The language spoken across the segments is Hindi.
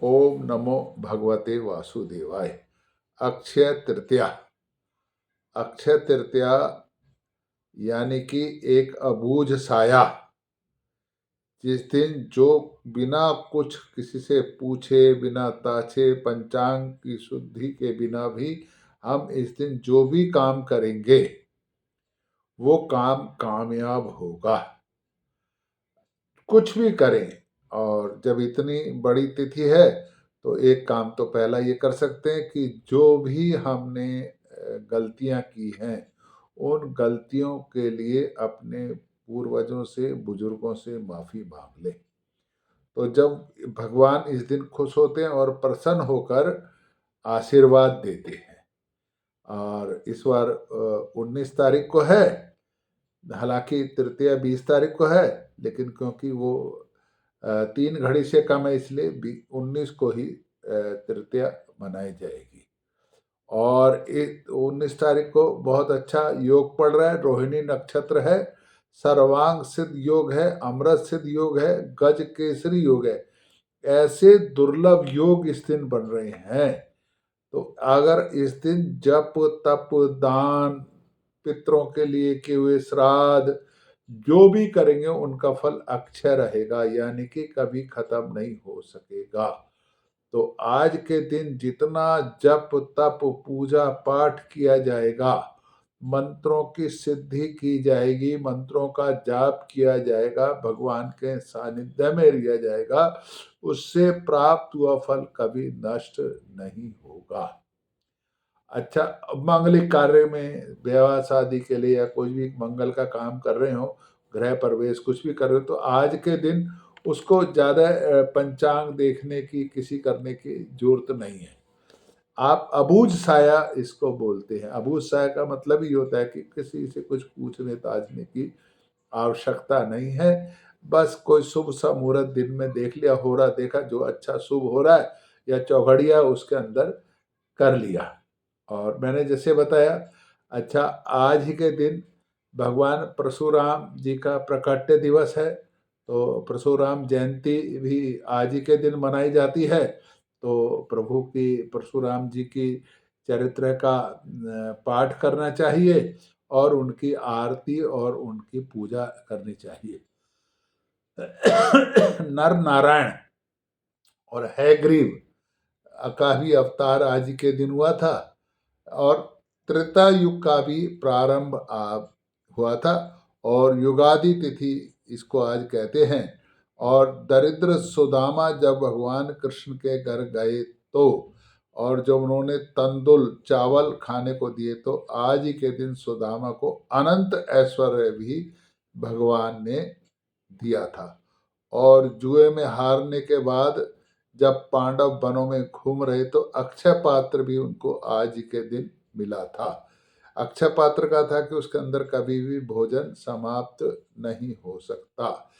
ओम नमो भगवते वासुदेवाय। अक्षय तृतीया। अक्षय तृतीया यानी कि एक अबूझ साया, जिस दिन जो बिना कुछ किसी से पूछे, बिना ताछे, पंचांग की शुद्धि के बिना भी हम इस दिन जो भी काम करेंगे वो काम कामयाब होगा। कुछ भी करें। और जब इतनी बड़ी तिथि है तो एक काम तो पहला ये कर सकते हैं कि जो भी हमने गलतियां की हैं उन गलतियों के लिए अपने पूर्वजों से, बुजुर्गों से माफी मांग लें। तो जब भगवान इस दिन खुश होते हैं और प्रसन्न होकर आशीर्वाद देते हैं। और इस बार 19 तारीख को है, हालांकि तृतीया 20 तारीख को है, लेकिन क्योंकि वो 3 घड़ी से कम है इसलिए 19 को ही तृतीया मनाई जाएगी। और 19 तारीख को बहुत अच्छा योग पड़ रहा है, रोहिणी नक्षत्र है, सर्वांग सिद्ध योग है, अमृत सिद्ध योग है, गज केसरी योग है। ऐसे दुर्लभ योग इस दिन बन रहे हैं। तो अगर इस दिन जप तप दान, पितरों के लिए किए हुए श्राद्ध जो भी करेंगे उनका फल अक्षय रहेगा, यानी कि कभी खत्म नहीं हो सकेगा। तो आज के दिन जितना जप तप पूजा पाठ किया जाएगा, मंत्रों की सिद्धि की जाएगी, मंत्रों का जाप किया जाएगा, भगवान के सानिध्य में लिया जाएगा, उससे प्राप्त हुआ फल कभी नष्ट नहीं होगा। अच्छा, मांगलिक कार्य में, विवाह शादी के लिए या कोई भी मंगल का काम कर रहे हो, गृह प्रवेश कुछ भी कर रहे हो, तो आज के दिन उसको ज्यादा पंचांग देखने की, किसी करने की जरूरत नहीं है। आप अबूझ साया इसको बोलते हैं। अबूझ साया का मतलब ही होता है कि किसी से कुछ पूछने ताजने की आवश्यकता नहीं है। बस कोई शुभ सा मुहूर्त दिन में देख लिया, हो रहा देखा, जो अच्छा शुभ हो रहा है या चौघड़िया उसके अंदर कर लिया। और मैंने जैसे बताया, अच्छा, आज ही के दिन भगवान परशुराम जी का प्रकट्य दिवस है, तो परशुराम जयंती भी आज ही के दिन मनाई जाती है। तो प्रभु की, परशुराम जी की चरित्र का पाठ करना चाहिए और उनकी आरती और उनकी पूजा करनी चाहिए। नर नारायण और हैग्रीव का भी अवतार आज ही के दिन हुआ था। और त्रेता युग का भी प्रारंभ हुआ था। और युगादि तिथि इसको आज कहते हैं। और दरिद्र सुदामा जब भगवान कृष्ण के घर गए तो, और जब उन्होंने तंदुल चावल खाने को दिए, तो आज ही के दिन सुदामा को अनंत ऐश्वर्य भी भगवान ने दिया था। और जुए में हारने के बाद जब पांडव वनों में घूम रहे तो अक्षय पात्र भी उनको आज ही के दिन मिला था। अक्षय पात्र का था कि उसके अंदर कभी भी भोजन समाप्त नहीं हो सकता।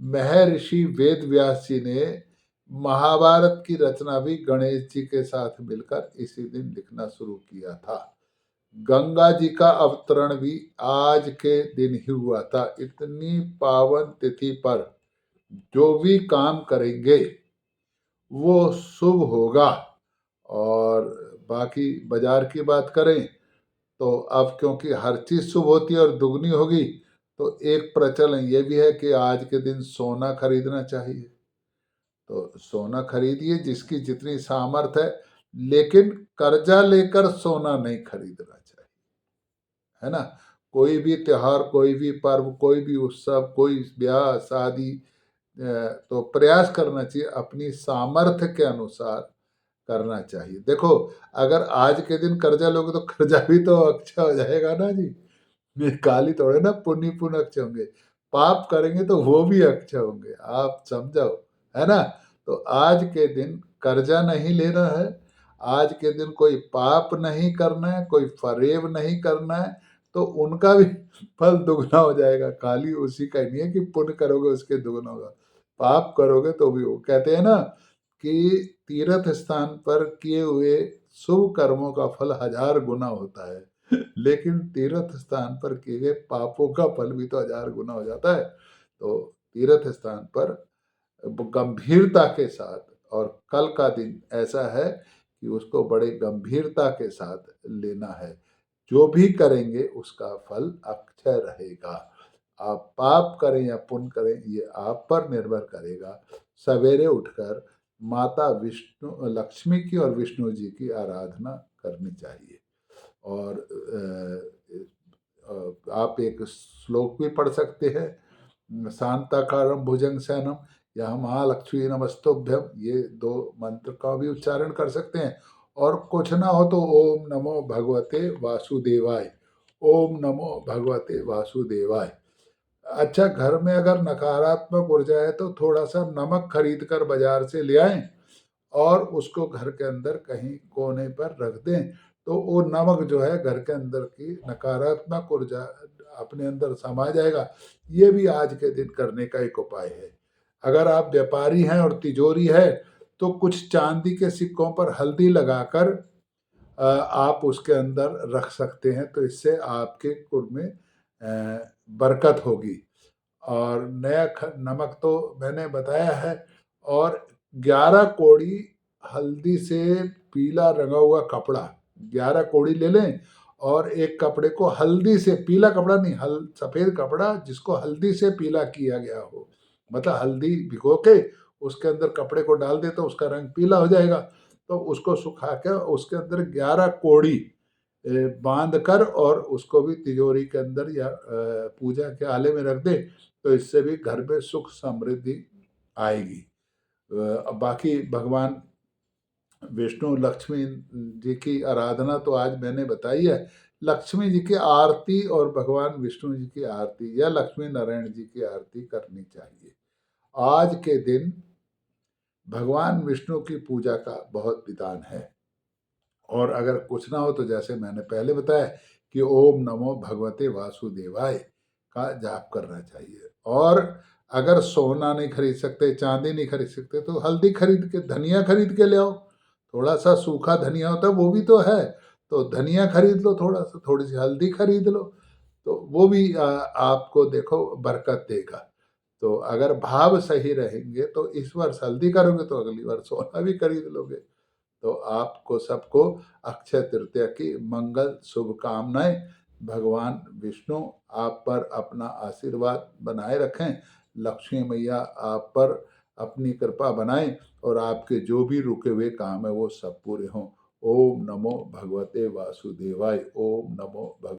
महर्षि वेद व्यास जी ने महाभारत की रचना भी गणेश जी के साथ मिलकर इसी दिन लिखना शुरू किया था। गंगा जी का अवतरण भी आज के दिन ही हुआ था। इतनी पावन तिथि पर जो भी काम करेंगे वो शुभ होगा। और बाकी बाजार की बात करें तो अब क्योंकि हर चीज शुभ होती है और दुगनी होगी, तो एक प्रचलन ये भी है कि आज के दिन सोना खरीदना चाहिए। तो सोना खरीदिए जिसकी जितनी सामर्थ है, लेकिन कर्जा लेकर सोना नहीं खरीदना चाहिए, है ना। कोई भी त्योहार, कोई भी पर्व, कोई भी उत्सव, कोई ब्याह शादी, तो प्रयास करना चाहिए अपनी सामर्थ्य के अनुसार करना चाहिए। देखो, अगर आज के दिन कर्जा लोगे तो कर्जा भी तो अक्षय हो जाएगा ना जी। ये काली थोड़े ना पुण्य पुण्य अक्षय होंगे, पाप करेंगे तो वो भी अक्षय होंगे, आप समझो, है ना। तो आज के दिन कर्जा नहीं लेना है, आज के दिन कोई पाप नहीं करना है, कोई फरेब नहीं करना है, तो उनका भी फल दुगना हो जाएगा। खाली उसी का ही नहीं है कि पुण्य करोगे उसके दुगना होगा, पाप करोगे तो भी हो। कहते हैं ना कि तीर्थ स्थान पर किए हुए शुभ कर्मों का फल 1000 गुना होता है, लेकिन तीर्थ स्थान पर किए गए पापों का फल भी तो 1000 गुना हो जाता है। तो तीर्थ स्थान पर गंभीरता के साथ और कल का दिन ऐसा है कि उसको बड़े गंभीरता के साथ लेना है। जो भी करेंगे उसका फल अक्षय रहेगा। आप पाप करें या पुण्य करें ये आप पर निर्भर करेगा। सवेरे उठकर माता विष्णु लक्ष्मी की और विष्णु जी की आराधना करनी चाहिए। और आप एक श्लोक भी पढ़ सकते हैं, शांताकारं भुजंगशयनं या महालक्ष्मी नमस्तुभ्यम, ये दो मंत्र का भी उच्चारण कर सकते हैं। और कुछ ना हो तो ओम नमो भगवते वासुदेवाय, ओम नमो भगवते वासुदेवाय। अच्छा, घर में अगर नकारात्मक ऊर्जा है तो थोड़ा सा नमक खरीद कर बाजार से ले आएं और उसको घर के अंदर कहीं कोने पर रख दें, तो वो नमक जो है घर के अंदर की नकारात्मक ऊर्जा अपने अंदर समा जाएगा। ये भी आज के दिन करने का एक उपाय है। अगर आप व्यापारी हैं और तिजोरी है तो कुछ चांदी के सिक्कों पर हल्दी लगाकर आप उसके अंदर रख सकते हैं, तो इससे आपके कुल में बरकत होगी। और नया नमक तो मैंने बताया है। और 11 कोड़ी हल्दी से पीला रंगा हुआ कपड़ा, 11 कोड़ी ले लें और एक कपड़े को हल्दी से, पीला कपड़ा नहीं, सफ़ेद कपड़ा जिसको हल्दी से पीला किया गया हो, मतलब हल्दी भिगो के उसके अंदर कपड़े को डाल दे तो उसका रंग पीला हो जाएगा। तो उसको सुखा के उसके अंदर 11 कोड़ी बांध कर और उसको भी तिजोरी के अंदर या पूजा के आले में रख दे, तो इससे भी घर में सुख समृद्धि आएगी। बाकी भगवान विष्णु लक्ष्मी जी की आराधना तो आज मैंने बताई है। लक्ष्मी जी की आरती और भगवान विष्णु जी की आरती या लक्ष्मी नारायण जी की आरती करनी चाहिए। आज के दिन भगवान विष्णु की पूजा का बहुत विधान है। और अगर कुछ ना हो तो जैसे मैंने पहले बताया कि ओम नमो भगवते वासुदेवाय का जाप करना चाहिए। और अगर सोना नहीं खरीद सकते, चांदी नहीं खरीद सकते, तो हल्दी खरीद के, धनिया खरीद के ले आओ। थोड़ा सा सूखा धनिया होता है वो भी तो है, तो धनिया खरीद लो, थोड़ा सा, थोड़ी सी हल्दी खरीद लो, तो वो भी आपको देखो बरकत देगा। तो अगर भाव सही रहेंगे तो इस वर्ष हल्दी करोगे तो अगली बार सोना भी खरीद लोगे। तो आपको सबको अक्षय तृतीया की मंगल शुभकामनाएं। भगवान विष्णु आप पर अपना आशीर्वाद बनाए रखें। लक्ष्मी मैया आप पर अपनी कृपा बनाएं और आपके जो भी रुके हुए काम है वो सब पूरे हों। ओम नमो भगवते वासुदेवाय। ओम नमो भगवते